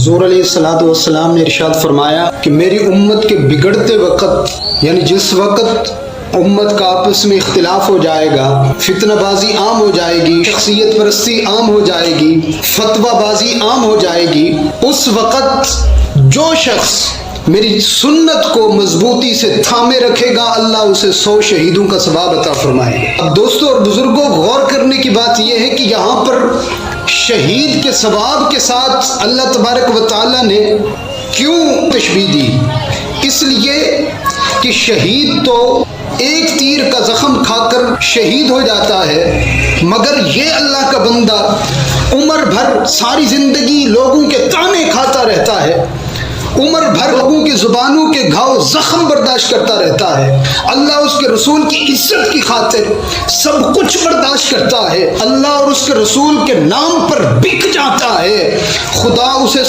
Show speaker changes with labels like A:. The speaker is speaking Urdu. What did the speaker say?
A: حضور علیہ الصلوۃ والسلام نے ارشاد فرمایا کہ میری امت کے بگڑتے وقت، یعنی جس وقت امت کا آپس میں اختلاف ہو جائے گا، فتنہ بازی عام ہو جائے گی، شخصیت پرستی عام ہو جائے گی، فتویٰ بازی عام ہو جائے گی، اس وقت جو شخص میری سنت کو مضبوطی سے تھامے رکھے گا، اللہ اسے 100 شہیدوں کا ثواب عطا فرمائے گا۔ اب دوستوں اور بزرگوں، غور کرنے کی بات یہ ہے کہ یہاں پر شہید کے ثواب کے ساتھ اللہ تبارک و تعالیٰ نے کیوں تشبیہ دی؟ اس لیے کہ شہید تو ایک تیر کا زخم کھا کر شہید ہو جاتا ہے، مگر یہ اللہ کا بندہ عمر بھر ساری زندگی لوگوں کے طعنے کھاتا رہتا ہے، عمر بھر لوگوں کی زبانوں کے گھاؤ زخم برداشت کرتا رہتا ہے، اللہ اس کے رسول کی عزت کی خاطر سب کچھ برداشت کرتا ہے، اللہ اور اس کے رسول کے نام پر بک جاتا ہے، خدا اسے